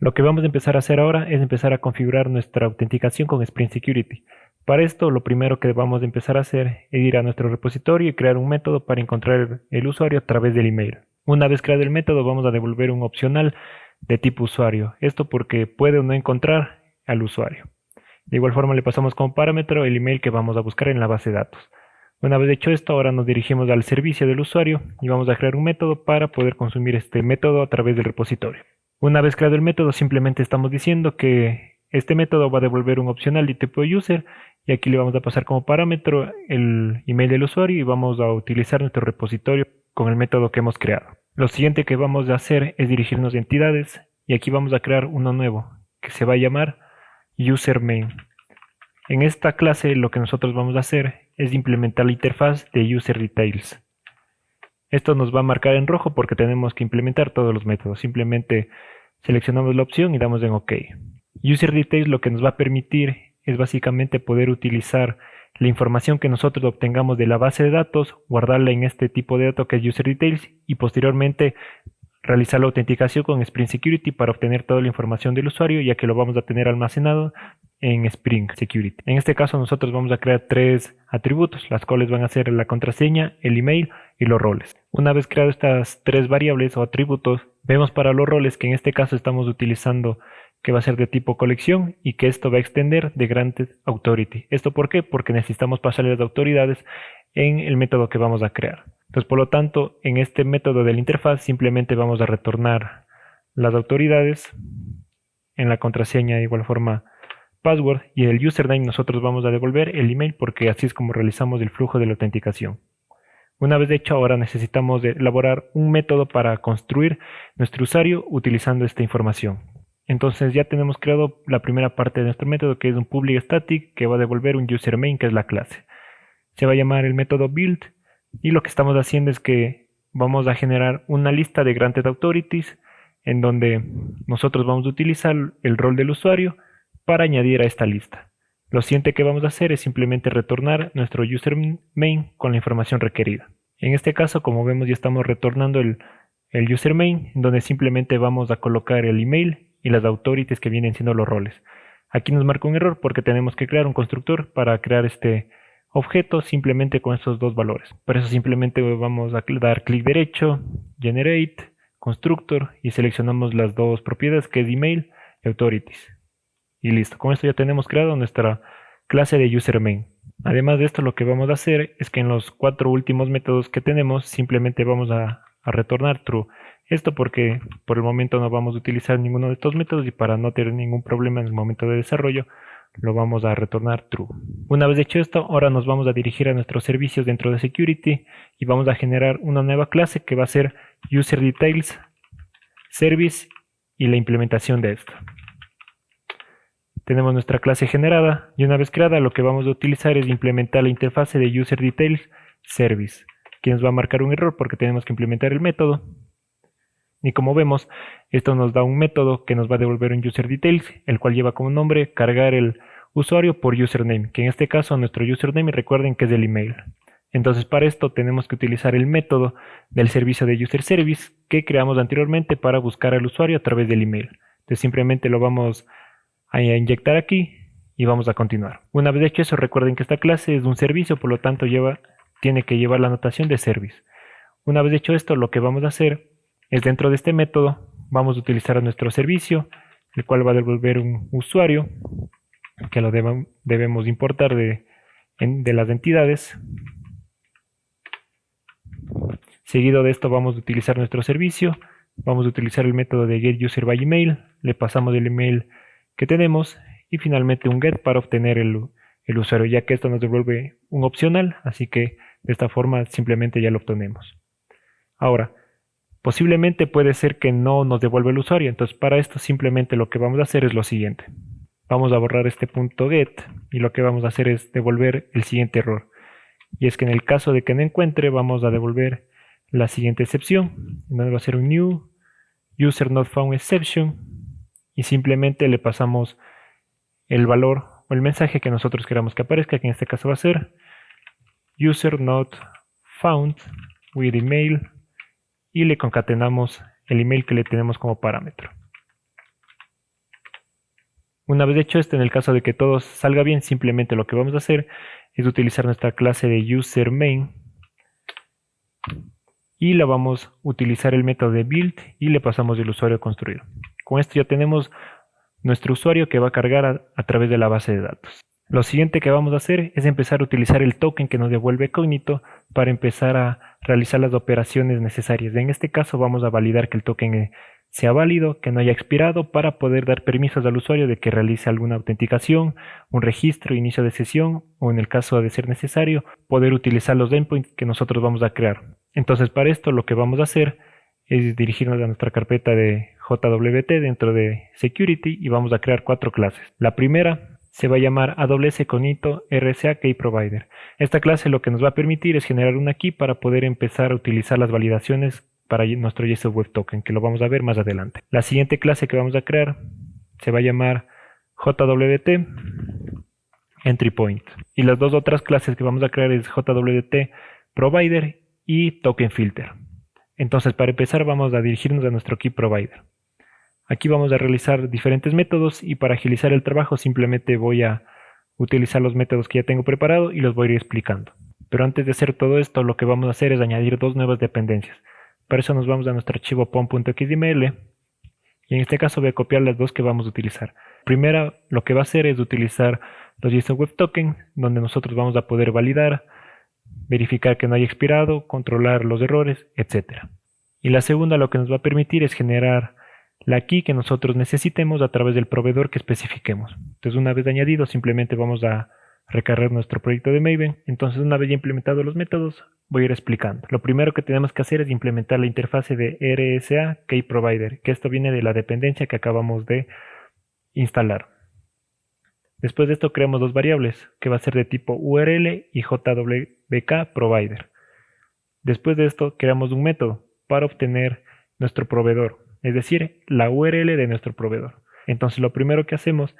Lo que vamos a empezar a hacer ahora es empezar a configurar nuestra autenticación con Spring Security. Para esto, lo primero que vamos a empezar a hacer es ir a nuestro repositorio y crear un método para encontrar el usuario a través del email. Una vez creado el método, vamos a devolver un opcional de tipo usuario. Esto porque puede o no encontrar al usuario. De igual forma, le pasamos como parámetro el email que vamos a buscar en la base de datos. Una vez hecho esto, ahora nos dirigimos al servicio del usuario y vamos a crear un método para poder consumir este método a través del repositorio. Una vez creado el método, simplemente estamos diciendo que este método va a devolver un opcional de tipo user y aquí le vamos a pasar como parámetro el email del usuario y vamos a utilizar nuestro repositorio con el método que hemos creado. Lo siguiente que vamos a hacer es dirigirnos a entidades y aquí vamos a crear uno nuevo que se va a llamar userMain. En esta clase lo que nosotros vamos a hacer es implementar la interfaz de userDetails. Esto nos va a marcar en rojo porque tenemos que implementar todos los métodos. Simplemente seleccionamos la opción y damos en OK. UserDetails lo que nos va a permitir es básicamente poder utilizar la información que nosotros obtengamos de la base de datos, guardarla en este tipo de datos que es UserDetails y posteriormente realizar la autenticación con Spring Security para obtener toda la información del usuario, ya que lo vamos a tener almacenado en Spring Security. En este caso nosotros vamos a crear tres atributos, las cuales van a ser la contraseña, el email y los roles. Una vez creado estas tres variables o atributos, vemos para los roles que en este caso estamos utilizando que va a ser de tipo colección y que esto va a extender de Granted Authority. ¿Esto por qué? Porque necesitamos pasarle las autoridades en el método que vamos a crear. Entonces, por lo tanto, en este método de la interfaz simplemente vamos a retornar las autoridades en la contraseña de igual forma password y el username nosotros vamos a devolver el email porque así es como realizamos el flujo de la autenticación. Una vez hecho, ahora necesitamos elaborar un método para construir nuestro usuario utilizando esta información. Entonces ya tenemos creado la primera parte de nuestro método que es un public static que va a devolver un userMain que es la clase. Se va a llamar el método build y lo que estamos haciendo es que vamos a generar una lista de granted authorities en donde nosotros vamos a utilizar el rol del usuario para añadir a esta lista. Lo siguiente que vamos a hacer es simplemente retornar nuestro userMain con la información requerida. En este caso, como vemos, ya estamos retornando el userMain, donde simplemente vamos a colocar el email y las authorities que vienen siendo los roles. Aquí nos marca un error porque tenemos que crear un constructor para crear este objeto simplemente con estos dos valores. Por eso simplemente vamos a dar clic derecho, generate, constructor y seleccionamos las dos propiedades que es email y authorities. Y listo, con esto ya tenemos creado nuestra clase de userMain. Además de esto, lo que vamos a hacer es que en los cuatro últimos métodos que tenemos simplemente vamos a retornar true. Esto porque por el momento no vamos a utilizar ninguno de estos métodos y para no tener ningún problema en el momento de desarrollo lo vamos a retornar true. Una vez hecho esto, ahora nos vamos a dirigir a nuestros servicios dentro de Security y vamos a generar una nueva clase que va a ser UserDetails Service y la implementación de esto. Tenemos nuestra clase generada y una vez creada lo que vamos a utilizar es implementar la interfase de UserDetails Service, que nos va a marcar un error porque tenemos que implementar el método. Y como vemos, esto nos da un método que nos va a devolver un UserDetails, el cual lleva como nombre cargar el usuario por username, que en este caso nuestro username recuerden que es el email. Entonces para esto tenemos que utilizar el método del servicio de UserService que creamos anteriormente para buscar al usuario a través del email. Entonces simplemente lo vamos a inyectar aquí y vamos a continuar. Una vez hecho eso, recuerden que esta clase es un servicio, por lo tanto tiene que llevar la anotación de service. Una vez hecho esto, lo que vamos a hacer es dentro de este método vamos a utilizar a nuestro servicio, el cual va a devolver un usuario que lo debemos importar de las entidades. Seguido de esto vamos a utilizar nuestro servicio, vamos a utilizar el método de getUserByEmail, le pasamos el email que tenemos y finalmente un get para obtener el usuario, ya que esto nos devuelve un opcional, así que de esta forma simplemente ya lo obtenemos. Ahora, posiblemente puede ser que no nos devuelva el usuario, entonces para esto simplemente lo que vamos a hacer es lo siguiente. Vamos a borrar este punto get y lo que vamos a hacer es devolver el siguiente error. Y es que en el caso de que no encuentre, vamos a devolver la siguiente excepción, donde va a ser un new user not found exception y simplemente le pasamos el valor o el mensaje que nosotros queramos que aparezca, que en este caso va a ser user not found with email y le concatenamos el email que le tenemos como parámetro. Una vez hecho esto, en el caso de que todo salga bien, simplemente lo que vamos a hacer es utilizar nuestra clase de userMain y la vamos a utilizar el método de build y le pasamos el usuario construido. Con esto ya tenemos nuestro usuario que va a cargar a través de la base de datos. Lo siguiente que vamos a hacer es empezar a utilizar el token que nos devuelve Cognito para empezar a realizar las operaciones necesarias. En este caso vamos a validar que el token sea válido, que no haya expirado, para poder dar permisos al usuario de que realice alguna autenticación, un registro, inicio de sesión, o en el caso de ser necesario, poder utilizar los endpoints que nosotros vamos a crear. Entonces, para esto lo que vamos a hacer es dirigirnos a nuestra carpeta de JWT dentro de Security y vamos a crear 4 clases. La primera se va a llamar AWS Cognito RSA Key Provider. Esta clase lo que nos va a permitir es generar una key para poder empezar a utilizar las validaciones para nuestro JSON Web Token, que lo vamos a ver más adelante. La siguiente clase que vamos a crear se va a llamar JWT Entry Point. Y las dos otras clases que vamos a crear es JWT Provider y Token Filter. Entonces, para empezar vamos a dirigirnos a nuestro Key Provider. Aquí vamos a realizar diferentes métodos y para agilizar el trabajo simplemente voy a utilizar los métodos que ya tengo preparado y los voy a ir explicando. Pero antes de hacer todo esto, lo que vamos a hacer es añadir 2 nuevas dependencias. Para eso nos vamos a nuestro archivo pom.xml y en este caso voy a copiar las 2 que vamos a utilizar. Primera, lo que va a hacer es utilizar los JSON Web Token, donde nosotros vamos a poder validar, verificar que no haya expirado, controlar los errores, etc. Y la segunda lo que nos va a permitir es generar la key que nosotros necesitemos a través del proveedor que especifiquemos. Entonces, una vez añadido, simplemente vamos a recargar nuestro proyecto de Maven. Entonces, una vez ya implementados los métodos, voy a ir explicando. Lo primero que tenemos que hacer es implementar la interfase de RSA Key Provider, que esto viene de la dependencia que acabamos de instalar. Después de esto creamos 2 variables, que va a ser de tipo URL y JWK Provider. Después de esto creamos un método para obtener nuestro proveedor, es decir, la URL de nuestro proveedor. Entonces lo primero que hacemos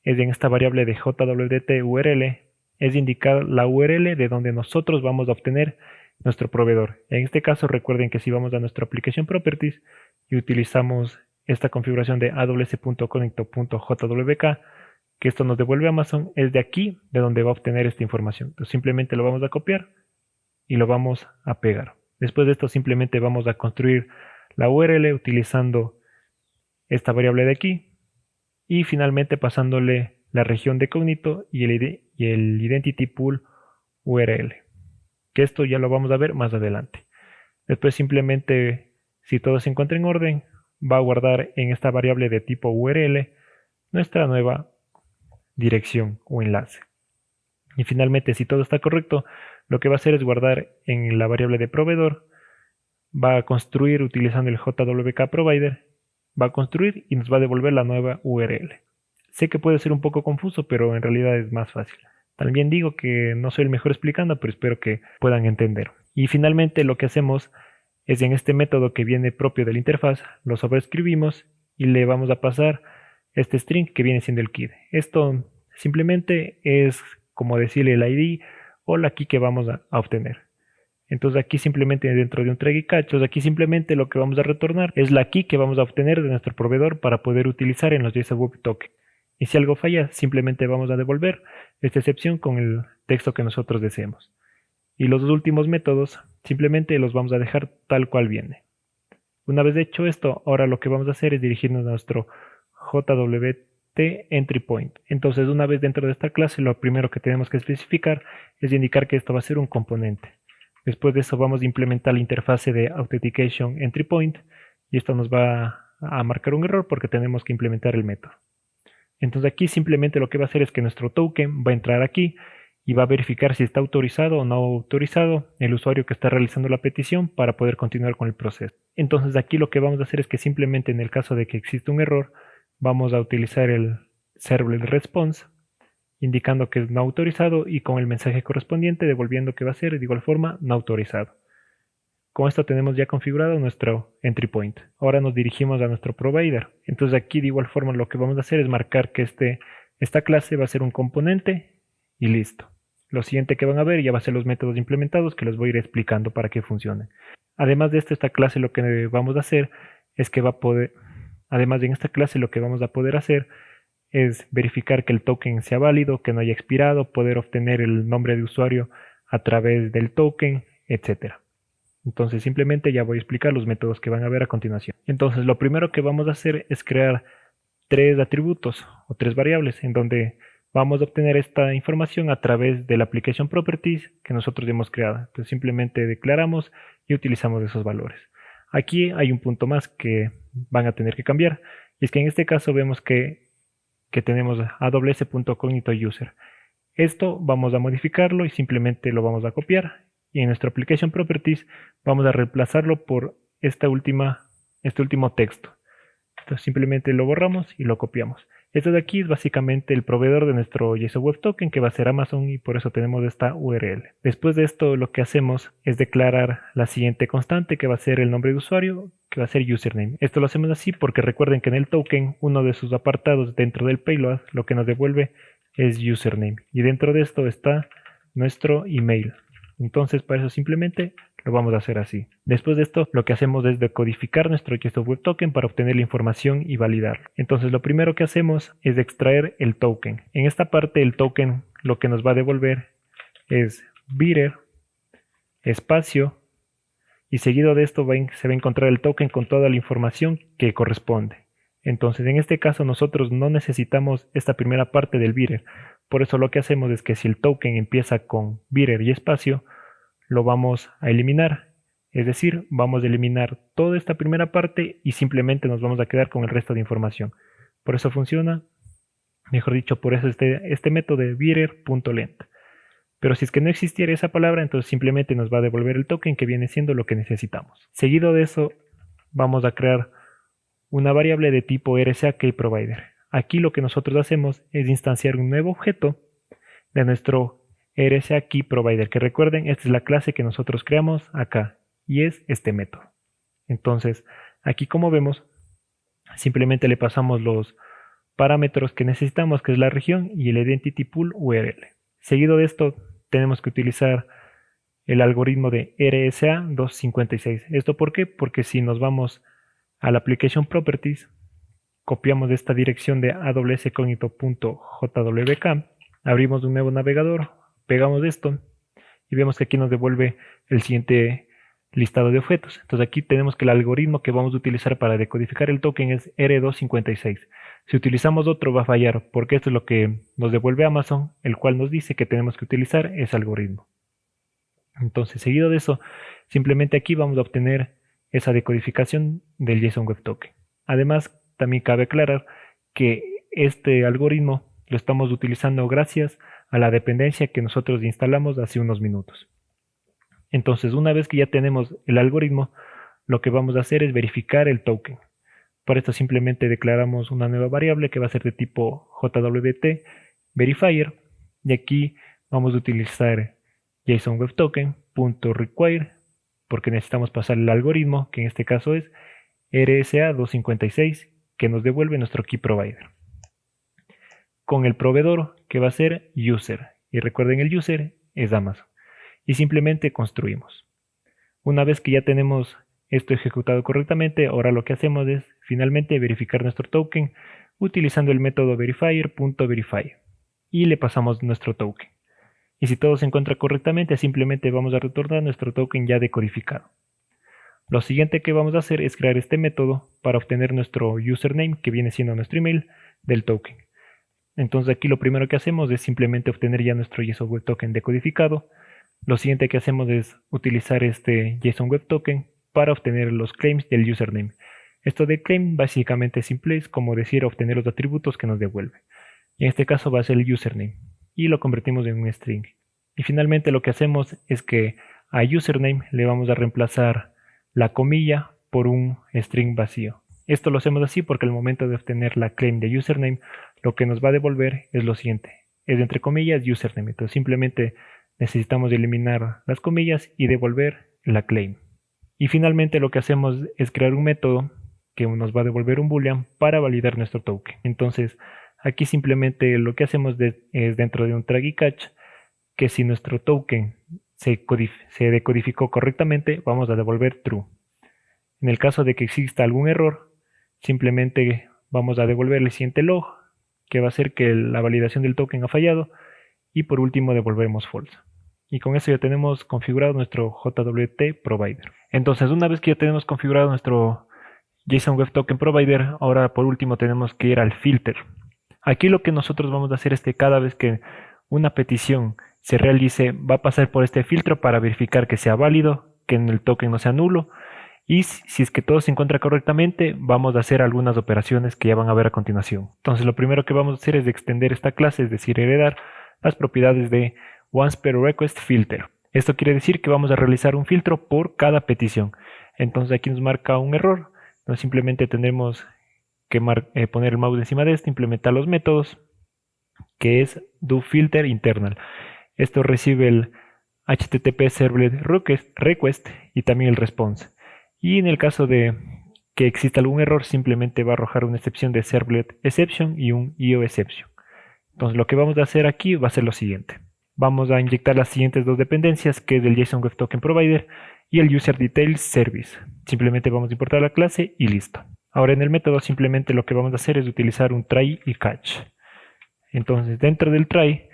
es en esta variable de JWT URL es indicar la URL de donde nosotros vamos a obtener nuestro proveedor. En este caso recuerden que si vamos a nuestra Application Properties y utilizamos esta configuración de aws.connector.jwk, que esto nos devuelve Amazon, es de aquí de donde va a obtener esta información. Entonces simplemente lo vamos a copiar y lo vamos a pegar. Después de esto simplemente vamos a construir la URL utilizando esta variable de aquí y finalmente pasándole la región de Cognito y el Identity Pool URL, que esto ya lo vamos a ver más adelante. Después simplemente, si todo se encuentra en orden, va a guardar en esta variable de tipo URL nuestra nueva dirección o enlace. Y finalmente, si todo está correcto, lo que va a hacer es guardar en la variable de proveedor, va a construir utilizando el JWK Provider, va a construir y nos va a devolver la nueva URL. Sé que puede ser un poco confuso, pero en realidad es más fácil. También digo que no soy el mejor explicando, pero espero que puedan entender. Y finalmente lo que hacemos es en este método que viene propio de la interfaz, lo sobreescribimos y le vamos a pasar este string que viene siendo el key. Esto simplemente es como decirle el ID o la key que vamos a obtener. Entonces aquí simplemente dentro de un try catch, aquí simplemente lo que vamos a retornar es la key que vamos a obtener de nuestro proveedor para poder utilizar en los JSON Web Token. Y si algo falla, simplemente vamos a devolver esta excepción con el texto que nosotros deseemos. Y los 2 últimos métodos simplemente los vamos a dejar tal cual viene. Una vez hecho esto, ahora lo que vamos a hacer es dirigirnos a nuestro JWT Entry Point. Entonces, una vez dentro de esta clase, lo primero que tenemos que especificar es indicar que esto va a ser un componente. Después de eso vamos a implementar la interfase de Authentication Entry Point y esto nos va a marcar un error porque tenemos que implementar el método. Entonces aquí simplemente lo que va a hacer es que nuestro token va a entrar aquí y va a verificar si está autorizado o no autorizado el usuario que está realizando la petición para poder continuar con el proceso. Entonces aquí lo que vamos a hacer es que simplemente en el caso de que exista un error vamos a utilizar el servlet response indicando que es no autorizado y con el mensaje correspondiente devolviendo que va a ser de igual forma no autorizado. Con esto tenemos ya configurado nuestro entry point. Ahora nos dirigimos a nuestro provider. Entonces aquí de igual forma lo que vamos a hacer es marcar que esta clase va a ser un componente y listo. Lo siguiente que van a ver ya va a ser los métodos implementados que les voy a ir explicando para que funcionen. Además de esto, esta clase lo que vamos a hacer es que además en esta clase lo que vamos a poder hacer es verificar que el token sea válido, que no haya expirado, poder obtener el nombre de usuario a través del token, etc. Entonces simplemente ya voy a explicar los métodos que van a ver a continuación. Entonces lo primero que vamos a hacer es crear 3 atributos o 3 variables en donde vamos a obtener esta información a través de la application properties que nosotros hemos creado. Entonces simplemente declaramos y utilizamos esos valores. Aquí hay un punto más que van a tener que cambiar, y es que en este caso vemos que tenemos aws.cognitoUser. Esto vamos a modificarlo y simplemente lo vamos a copiar, y en nuestra application properties vamos a reemplazarlo por este último texto. Entonces simplemente lo borramos y lo copiamos. Esto de aquí es básicamente el proveedor de nuestro JSON Web Token, que va a ser Amazon, y por eso tenemos esta URL. Después de esto lo que hacemos es declarar la siguiente constante, que va a ser el nombre de usuario, que va a ser username. Esto lo hacemos así porque recuerden que en el token uno de sus apartados dentro del payload lo que nos devuelve es username, y dentro de esto está nuestro email. Entonces para eso simplemente lo vamos a hacer así. Después de esto lo que hacemos es decodificar nuestro JSON Web Token para obtener la información y validarlo. Entonces lo primero que hacemos es extraer el token. En esta parte el token lo que nos va a devolver es bitter espacio, y seguido de esto se va a encontrar el token con toda la información que corresponde. Entonces en este caso nosotros no necesitamos esta primera parte del bitter. Por eso lo que hacemos es que si el token empieza con bitter y espacio, lo vamos a eliminar. Es decir, vamos a eliminar toda esta primera parte y simplemente nos vamos a quedar con el resto de información. Por eso funciona, mejor dicho, por eso este método de bitter.length. Pero si es que no existiera esa palabra, entonces simplemente nos va a devolver el token, que viene siendo lo que necesitamos. Seguido de eso, vamos a crear una variable de tipo RSA-KeyProvider. Aquí lo que nosotros hacemos es instanciar un nuevo objeto de nuestro RSA-KeyProvider, que recuerden, esta es la clase que nosotros creamos acá, y es este método. Entonces, aquí como vemos, simplemente le pasamos los parámetros que necesitamos, que es la región y el identity pool URL. Seguido de esto, tenemos que utilizar el algoritmo de RSA 256. ¿Esto por qué? Porque si nos vamos a la application properties, copiamos esta dirección de awscognito.jwk, abrimos un nuevo navegador, pegamos esto y vemos que aquí nos devuelve el siguiente listado de objetos. Entonces aquí tenemos que el algoritmo que vamos a utilizar para decodificar el token es R256. Si utilizamos otro va a fallar, porque esto es lo que nos devuelve Amazon, el cual nos dice que tenemos que utilizar ese algoritmo. Entonces, seguido de eso, simplemente aquí vamos a obtener esa decodificación del JSON Web Token. Además, también cabe aclarar que este algoritmo lo estamos utilizando gracias a la dependencia que nosotros instalamos hace unos minutos. Entonces, una vez que ya tenemos el algoritmo, lo que vamos a hacer es verificar el token. Por esto simplemente declaramos una nueva variable que va a ser de tipo JWT verifier, y aquí vamos a utilizar JSON Web Token.require, porque necesitamos pasar el algoritmo, que en este caso es RSA256, que nos devuelve nuestro key provider, con el proveedor que va a ser user, y recuerden, el user es Amazon, y simplemente construimos. Una vez que ya tenemos esto ejecutado correctamente, ahora lo que hacemos es finalmente verificar nuestro token utilizando el método verifier.verify, y le pasamos nuestro token. Y si todo se encuentra correctamente, simplemente vamos a retornar nuestro token ya decodificado. Lo siguiente que vamos a hacer es crear este método para obtener nuestro username, que viene siendo nuestro email, del token. Entonces aquí lo primero que hacemos es simplemente obtener ya nuestro JSON Web Token decodificado. Lo siguiente que hacemos es utilizar este JSON Web Token para obtener los claims del username. Esto de claim básicamente es simple, es como decir obtener los atributos que nos devuelve. En este caso va a ser el username, y lo convertimos en un string. Y finalmente lo que hacemos es que a username le vamos a reemplazar la comilla por un string vacío. Esto lo hacemos así porque al momento de obtener la claim de username, lo que nos va a devolver es lo siguiente, es entre comillas username. Entonces simplemente necesitamos eliminar las comillas y devolver la claim. Y finalmente lo que hacemos es crear un método que nos va a devolver un boolean para validar nuestro token. Entonces aquí simplemente lo que hacemos es dentro de un try catch, que si nuestro token se decodificó correctamente, vamos a devolver true. En el caso de que exista algún error, simplemente vamos a devolver el siguiente log, que va a hacer que la validación del token ha fallado, y por último devolvemos false. Y con eso ya tenemos configurado nuestro JWT Provider. Entonces, una vez que ya tenemos configurado nuestro JSON Web Token Provider, ahora por último tenemos que ir al filter. Aquí lo que nosotros vamos a hacer es que cada vez que una petición se realice, va a pasar por este filtro para verificar que sea válido, que en el token no sea nulo, y si es que todo se encuentra correctamente, vamos a hacer algunas operaciones que ya van a ver a continuación. Entonces lo primero que vamos a hacer es extender esta clase, es decir, heredar las propiedades de OncePerRequestFilter. Esto quiere decir que vamos a realizar un filtro por cada petición. Entonces aquí nos marca un error. Entonces simplemente tendremos que poner el mouse encima de este, implementar los métodos, que es doFilterInternal. Esto recibe el HTTP Servlet Request y también el response. Y en el caso de que exista algún error, simplemente va a arrojar una excepción de Servlet Exception y un IO Exception. Entonces lo que vamos a hacer aquí va a ser lo siguiente. Vamos a inyectar las siguientes dos dependencias, que es el JSON Web Token Provider y el User Details Service. Simplemente vamos a importar la clase y listo. Ahora en el método simplemente lo que vamos a hacer es utilizar un try y catch. Entonces dentro del try,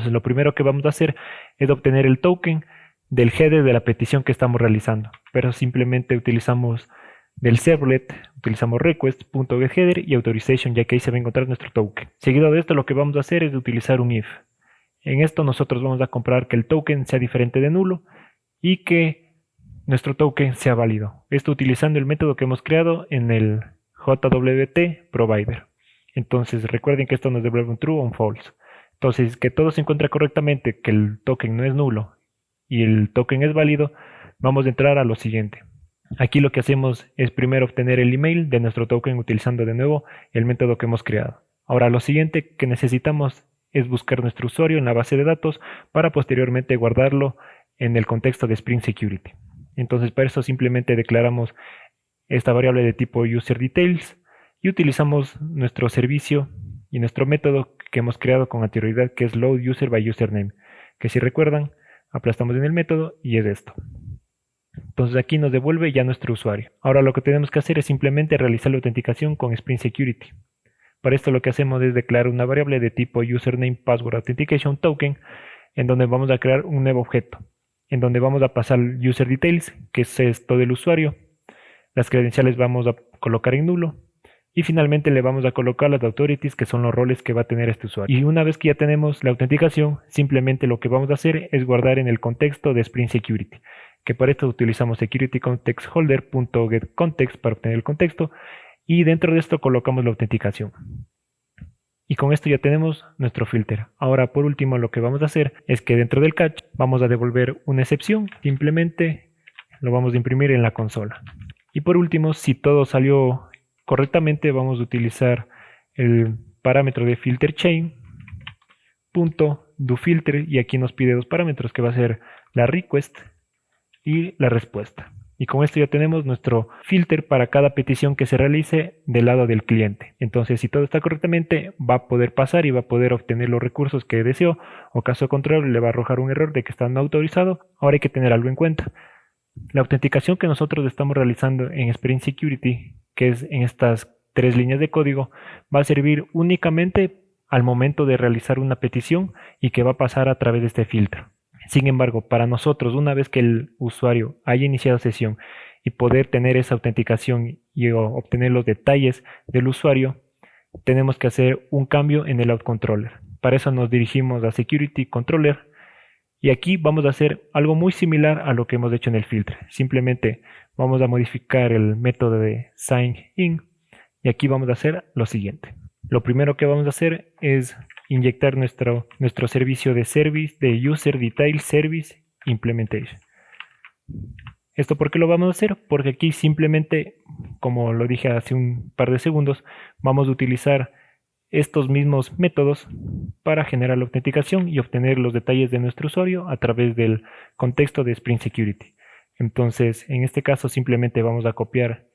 lo primero que vamos a hacer es obtener el token del header de la petición que estamos realizando. Pero simplemente utilizamos del servlet, utilizamos request.getHeader y authorization, ya que ahí se va a encontrar nuestro token. Seguido de esto lo que vamos a hacer es utilizar un if. En esto nosotros vamos a comprobar que el token sea diferente de nulo y que nuestro token sea válido. Esto utilizando el método que hemos creado en el JWT Provider. Entonces recuerden que esto nos devuelve un true o un false. Entonces que todo se encuentra correctamente, que el token no es nulo y el token es válido, vamos a entrar a lo siguiente. Aquí lo que hacemos es primero obtener el email de nuestro token utilizando de nuevo el método que hemos creado. Ahora lo siguiente que necesitamos es buscar nuestro usuario en la base de datos para posteriormente guardarlo en el contexto de Spring Security. Entonces para eso simplemente declaramos esta variable de tipo UserDetails y utilizamos nuestro servicio y nuestro método que hemos creado con anterioridad, que es loadUserByUsername, que si recuerdan aplastamos en el método y es esto. Entonces aquí nos devuelve ya nuestro usuario. Ahora lo que tenemos que hacer es simplemente realizar la autenticación con Spring Security. Para esto lo que hacemos es declarar una variable de tipo username password authentication token, en donde vamos a crear un nuevo objeto, en donde vamos a pasar user details, que es todo el usuario. Las credenciales vamos a colocar en nulo. Y finalmente le vamos a colocar las authorities, que son los roles que va a tener este usuario. Y una vez que ya tenemos la autenticación, simplemente lo que vamos a hacer es guardar en el contexto de Spring Security, que para esto utilizamos securityContextHolder.getContext para obtener el contexto, y dentro de esto colocamos la autenticación. Y con esto ya tenemos nuestro filter. Ahora por último lo que vamos a hacer es que dentro del catch vamos a devolver una excepción, simplemente lo vamos a imprimir en la consola. Y por último, si todo salió correctamente, vamos a utilizar el parámetro de filter chain .doFilter, y aquí nos pide dos parámetros que va a ser la request y la respuesta. Y con esto ya tenemos nuestro filter para cada petición que se realice del lado del cliente. Entonces, si todo está correctamente, va a poder pasar y va a poder obtener los recursos que deseó, o caso contrario le va a arrojar un error de que está no autorizado. Ahora hay que tener algo en cuenta. La autenticación que nosotros estamos realizando en Spring Security, que es en estas 3 líneas de código, va a servir únicamente al momento de realizar una petición y que va a pasar a través de este filtro. Sin embargo, para nosotros, una vez que el usuario haya iniciado sesión y poder tener esa autenticación y obtener los detalles del usuario, tenemos que hacer un cambio en el Auth Controller. Para eso nos dirigimos a Security Controller. Y aquí vamos a hacer algo muy similar a lo que hemos hecho en el filtro. Simplemente vamos a modificar el método de sign-in y aquí vamos a hacer lo siguiente. Lo primero que vamos a hacer es inyectar nuestro servicio de User Detail Service Implementation. ¿Esto por qué lo vamos a hacer? Porque aquí simplemente, como lo dije hace un par de segundos, vamos a utilizar estos mismos métodos para generar la autenticación y obtener los detalles de nuestro usuario a través del contexto de Spring Security. Entonces, en este caso simplemente vamos a copiar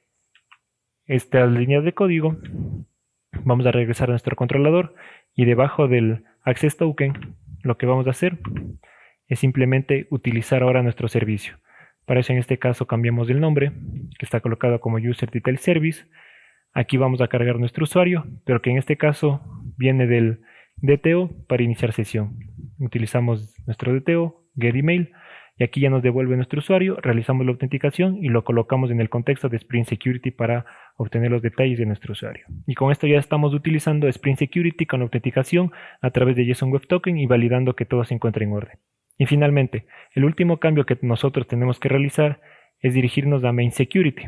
estas líneas de código, vamos a regresar a nuestro controlador y debajo del Access Token lo que vamos a hacer es simplemente utilizar ahora nuestro servicio. Para eso en este caso cambiamos el nombre, que está colocado como User Detail Service. Aquí vamos a cargar nuestro usuario, pero que en este caso viene del DTO para iniciar sesión. Utilizamos nuestro DTO, getEmail, y aquí ya nos devuelve nuestro usuario, realizamos la autenticación y lo colocamos en el contexto de Spring Security para obtener los detalles de nuestro usuario. Y con esto ya estamos utilizando Spring Security con autenticación a través de JSON Web Token y validando que todo se encuentre en orden. Y finalmente, el último cambio que nosotros tenemos que realizar es dirigirnos a Main Security.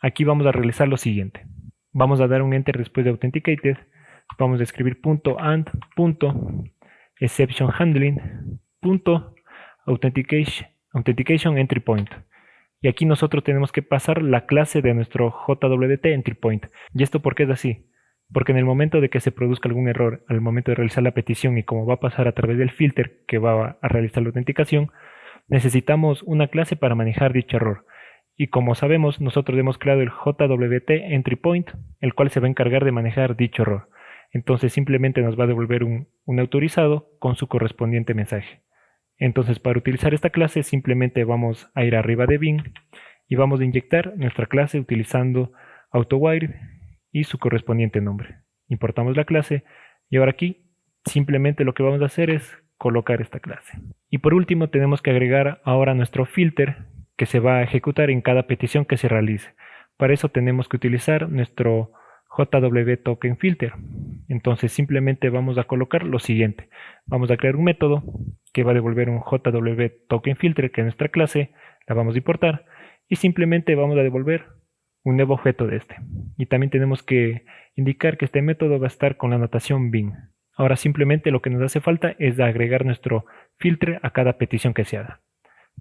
Aquí vamos a realizar lo siguiente. Vamos a dar un enter después de authenticated. Vamos a escribir .and.exceptionhandling.authentication entry point. Y aquí nosotros tenemos que pasar la clase de nuestro JWT entry point. ¿Y esto por qué es así? Porque en el momento de que se produzca algún error, al momento de realizar la petición y como va a pasar a través del filter que va a realizar la autenticación, necesitamos una clase para manejar dicho error. Y como sabemos, nosotros hemos creado el JWT entry point, el cual se va a encargar de manejar dicho error. Entonces simplemente nos va a devolver un autorizado con su correspondiente mensaje. Entonces para utilizar esta clase simplemente vamos a ir arriba de bin y vamos a inyectar nuestra clase utilizando AutoWire y su correspondiente nombre. Importamos la clase y ahora aquí simplemente lo que vamos a hacer es colocar esta clase. Y por último tenemos que agregar ahora nuestro filter que se va a ejecutar en cada petición que se realice. Para eso tenemos que utilizar nuestro JW Token Filter. Entonces simplemente vamos a colocar lo siguiente. Vamos a crear un método que va a devolver un JW Token Filter, que es nuestra clase, la vamos a importar y simplemente vamos a devolver un nuevo objeto de este. Y también tenemos que indicar que este método va a estar con la notación bin. Ahora simplemente lo que nos hace falta es agregar nuestro filtro a cada petición que se haga.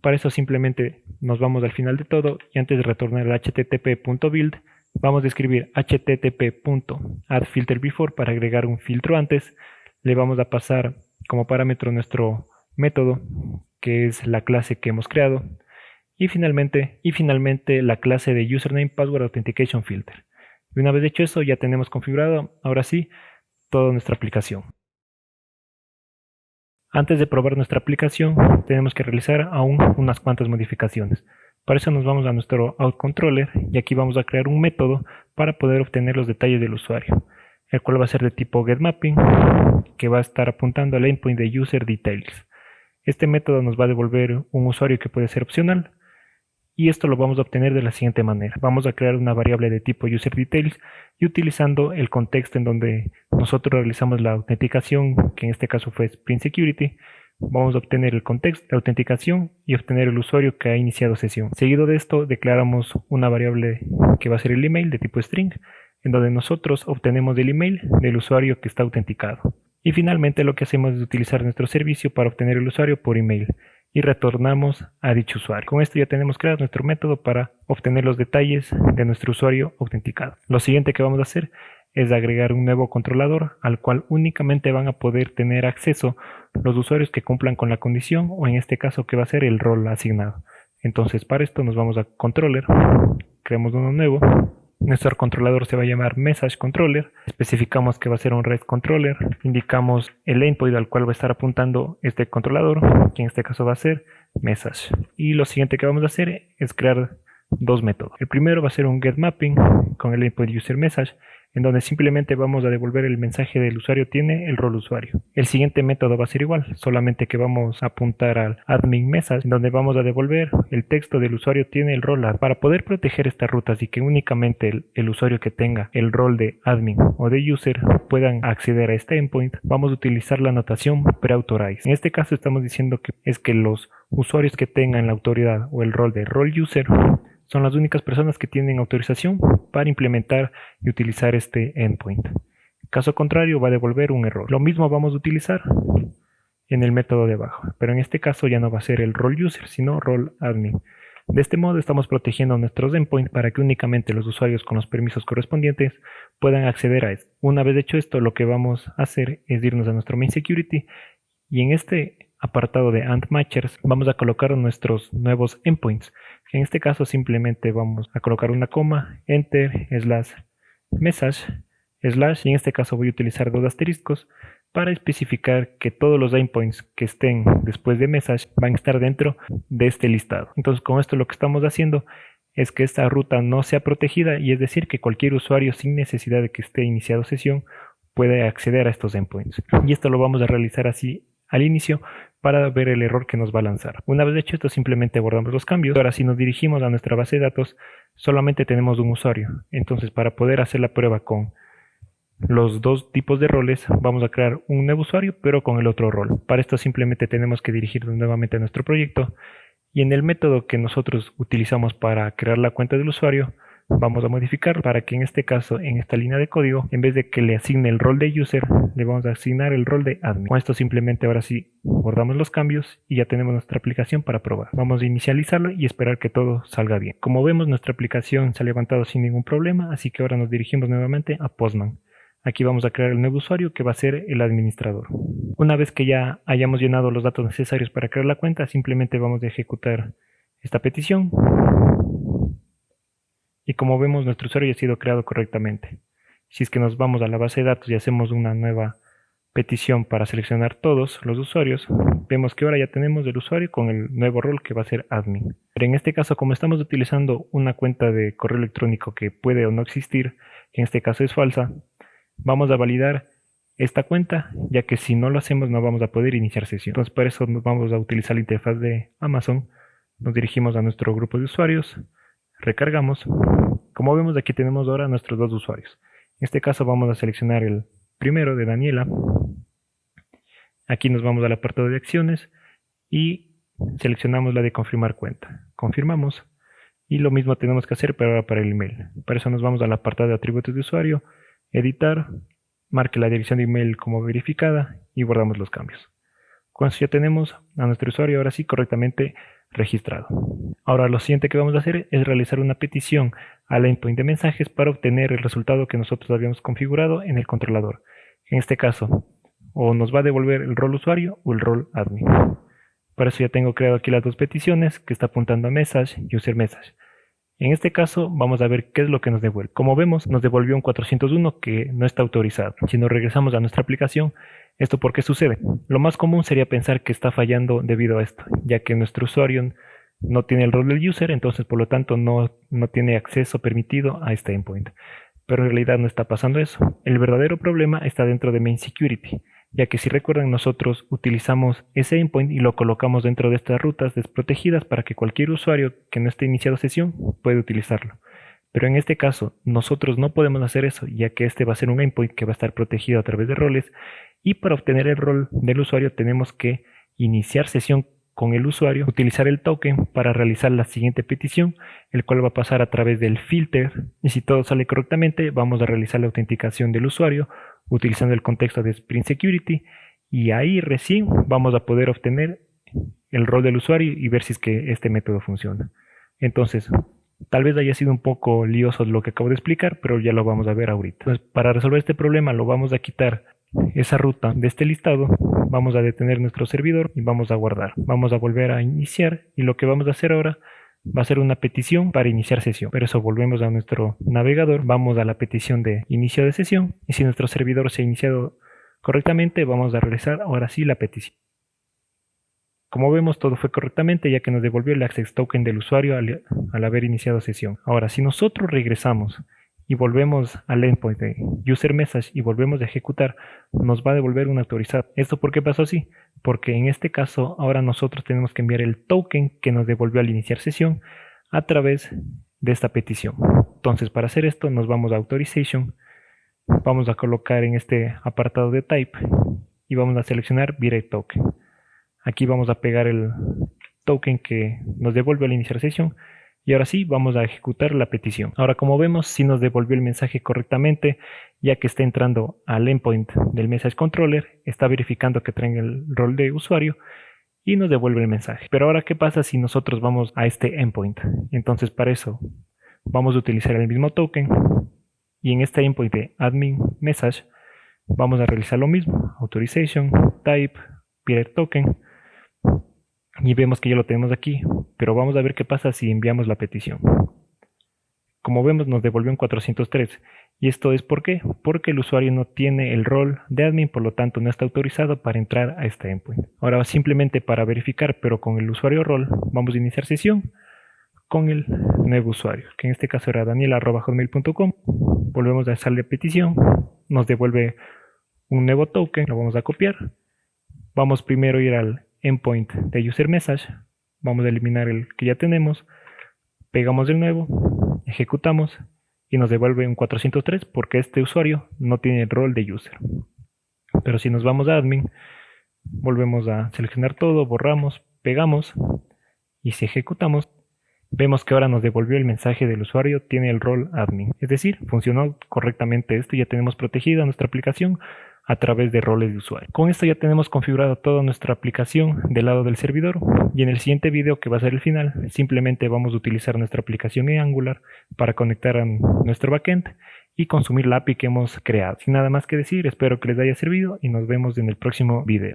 Para eso simplemente nos vamos al final de todo y antes de retornar al http.build vamos a escribir http.addFilterBefore para agregar un filtro antes. Le vamos a pasar como parámetro nuestro método, que es la clase que hemos creado, y finalmente la clase de Username Password Authentication Filter. Y una vez hecho eso ya tenemos configurado ahora sí toda nuestra aplicación. Antes de probar nuestra aplicación tenemos que realizar aún unas cuantas modificaciones. Para eso nos vamos a nuestro OutController y aquí vamos a crear un método para poder obtener los detalles del usuario, el cual va a ser de tipo getMapping, que va a estar apuntando al endpoint de UserDetails. Este método nos va a devolver un usuario que puede ser opcional y esto lo vamos a obtener de la siguiente manera. Vamos a crear una variable de tipo UserDetails y utilizando el contexto en donde nosotros realizamos la autenticación, que en este caso fue Spring Security, vamos a obtener el contexto de autenticación y obtener el usuario que ha iniciado sesión. Seguido de esto declaramos una variable que va a ser el email de tipo string, en donde nosotros obtenemos el email del usuario que está autenticado. Y finalmente lo que hacemos es utilizar nuestro servicio para obtener el usuario por email y retornamos a dicho usuario. Con esto ya tenemos creado nuestro método para obtener los detalles de nuestro usuario autenticado. Lo siguiente que vamos a hacer es agregar un nuevo controlador al cual únicamente van a poder tener acceso los usuarios que cumplan con la condición o en este caso que va a ser el rol asignado. Entonces para esto nos vamos a controller, creamos uno nuevo. Nuestro controlador se va a llamar Message Controller, especificamos que va a ser un REST Controller, indicamos el endpoint al cual va a estar apuntando este controlador, que en este caso va a ser Message. Y lo siguiente que vamos a hacer es crear dos métodos. El primero va a ser un getMapping con el endpoint userMessage, en donde simplemente vamos a devolver el mensaje del usuario tiene el rol usuario. El siguiente método va a ser igual, solamente que vamos a apuntar al admin message, en donde vamos a devolver el texto del usuario tiene el rol admin. Para poder proteger estas rutas y que únicamente el usuario que tenga el rol de admin o de user puedan acceder a este endpoint, vamos a utilizar la notación preauthorize. En este caso estamos diciendo que es que los usuarios que tengan la autoridad o el rol de role user son las únicas personas que tienen autorización para implementar y utilizar este endpoint. Caso contrario va a devolver un error. Lo mismo vamos a utilizar en el método de abajo, pero en este caso ya no va a ser el role user, sino role admin. De este modo estamos protegiendo nuestros endpoints para que únicamente los usuarios con los permisos correspondientes puedan acceder a esto. Una vez hecho esto, lo que vamos a hacer es irnos a nuestro main security y en este apartado de AntMatchers vamos a colocar nuestros nuevos endpoints. En este caso simplemente vamos a colocar una coma, enter, slash, message, slash, y en este caso voy a utilizar dos asteriscos para especificar que todos los endpoints que estén después de message van a estar dentro de este listado. Entonces con esto lo que estamos haciendo es que esta ruta no sea protegida y es decir que cualquier usuario sin necesidad de que esté iniciado sesión puede acceder a estos endpoints. Y esto lo vamos a realizar así al inicio para ver el error que nos va a lanzar. Una vez hecho esto, simplemente borramos los cambios. Ahora, si nos dirigimos a nuestra base de datos, solamente tenemos un usuario. Entonces, para poder hacer la prueba con los dos tipos de roles, vamos a crear un nuevo usuario, pero con el otro rol. Para esto simplemente tenemos que dirigirnos nuevamente a nuestro proyecto y en el método que nosotros utilizamos para crear la cuenta del usuario, vamos a modificar para que en este caso, en esta línea de código, en vez de que le asigne el rol de user, le vamos a asignar el rol de admin. Con esto simplemente ahora sí guardamos los cambios y ya tenemos nuestra aplicación para probar. Vamos a inicializarlo y esperar que todo salga bien. Como vemos, nuestra aplicación se ha levantado sin ningún problema, así que ahora nos dirigimos nuevamente a Postman. Aquí vamos a crear el nuevo usuario que va a ser el administrador. Una vez que ya hayamos llenado los datos necesarios para crear la cuenta, simplemente vamos a ejecutar esta petición. Y como vemos, nuestro usuario ya ha sido creado correctamente. Si es que nos vamos a la base de datos y hacemos una nueva petición para seleccionar todos los usuarios, vemos que ahora ya tenemos el usuario con el nuevo rol que va a ser admin. Pero en este caso, como estamos utilizando una cuenta de correo electrónico que puede o no existir, que en este caso es falsa, vamos a validar esta cuenta, ya que si no lo hacemos no vamos a poder iniciar sesión. Entonces, para eso vamos a utilizar la interfaz de Amazon. Nos dirigimos a nuestro grupo de usuarios, recargamos. Como vemos, aquí tenemos ahora nuestros dos usuarios. En este caso vamos a seleccionar el primero de Daniela. Aquí nos vamos al apartado de acciones y seleccionamos la de confirmar cuenta. Confirmamos y lo mismo tenemos que hacer pero ahora para el email. Para eso nos vamos al apartado de atributos de usuario, editar, marque la dirección de email como verificada y guardamos los cambios. Con eso ya tenemos a nuestro usuario ahora sí correctamente registrado. Ahora lo siguiente que vamos a hacer es realizar una petición al endpoint de mensajes para obtener el resultado que nosotros habíamos configurado en el controlador. En este caso, o nos va a devolver el rol usuario o el rol admin. Para eso ya tengo creado aquí las dos peticiones que está apuntando a message y user message. En este caso vamos a ver qué es lo que nos devuelve. Como vemos, nos devolvió un 401 que no está autorizado. Si nos regresamos a nuestra aplicación, ¿esto por qué sucede? Lo más común sería pensar que está fallando debido a esto, ya que nuestro usuario no tiene el rol del user, entonces por lo tanto no tiene acceso permitido a este endpoint. Pero en realidad no está pasando eso. El verdadero problema está dentro de Main Security, ya que si recuerdan nosotros utilizamos ese endpoint y lo colocamos dentro de estas rutas desprotegidas para que cualquier usuario que no esté iniciado sesión pueda utilizarlo. Pero en este caso nosotros no podemos hacer eso, ya que este va a ser un endpoint que va a estar protegido a través de roles y para obtener el rol del usuario tenemos que iniciar sesión con el usuario, utilizar el token para realizar la siguiente petición, el cual va a pasar a través del filter y si todo sale correctamente vamos a realizar la autenticación del usuario utilizando el contexto de Spring Security y ahí recién vamos a poder obtener el rol del usuario y ver si es que este método funciona. Entonces, tal vez haya sido un poco lioso lo que acabo de explicar, pero ya lo vamos a ver ahorita. Entonces, para resolver este problema lo vamos a quitar esa ruta de este listado, vamos a detener nuestro servidor y vamos a guardar. Vamos a volver a iniciar y lo que vamos a hacer ahora va a ser una petición para iniciar sesión. Pero eso volvemos a nuestro navegador, vamos a la petición de inicio de sesión y si nuestro servidor se ha iniciado correctamente vamos a realizar ahora sí la petición. Como vemos todo fue correctamente ya que nos devolvió el access token del usuario al haber iniciado sesión. Ahora si nosotros regresamos y volvemos al endpoint de user message y volvemos a ejecutar, nos va a devolver un autorizado. ¿Esto por qué pasó así? Porque en este caso ahora nosotros tenemos que enviar el token que nos devolvió al iniciar sesión a través de esta petición. Entonces para hacer esto nos vamos a Authorization, vamos a colocar en este apartado de Type y vamos a seleccionar Virate Token. Aquí vamos a pegar el token que nos devuelve al iniciar sesión. Y ahora sí, vamos a ejecutar la petición. Ahora, como vemos, sí nos devolvió el mensaje correctamente, ya que está entrando al endpoint del Message Controller, está verificando que traen el rol de usuario y nos devuelve el mensaje. Pero ahora, ¿qué pasa si nosotros vamos a este endpoint? Entonces, para eso, vamos a utilizar el mismo token y en este endpoint de admin message, vamos a realizar lo mismo. Authorization, type, pirate token. Y vemos que ya lo tenemos aquí, pero vamos a ver qué pasa si enviamos la petición. Como vemos nos devolvió un 403 y esto es ¿por qué? Porque el usuario no tiene el rol de admin, por lo tanto no está autorizado para entrar a este endpoint. Ahora simplemente para verificar, pero con el usuario rol, vamos a iniciar sesión con el nuevo usuario, que en este caso era daniel@hotmail.com. Volvemos a hacer la petición, nos devuelve un nuevo token, lo vamos a copiar. Vamos primero a ir al endpoint de user message, vamos a eliminar el que ya tenemos, pegamos el nuevo, ejecutamos y nos devuelve un 403 porque este usuario no tiene el rol de user. Pero si nos vamos a admin, volvemos a seleccionar todo, borramos, pegamos y si ejecutamos, vemos que ahora nos devolvió el mensaje del usuario tiene el rol admin. Es decir, funcionó correctamente esto y ya tenemos protegida nuestra aplicación a través de roles de usuario. Con esto ya tenemos configurada toda nuestra aplicación del lado del servidor y en el siguiente video, que va a ser el final, simplemente vamos a utilizar nuestra aplicación en Angular para conectar a nuestro backend y consumir la API que hemos creado. Sin nada más que decir, espero que les haya servido y nos vemos en el próximo video.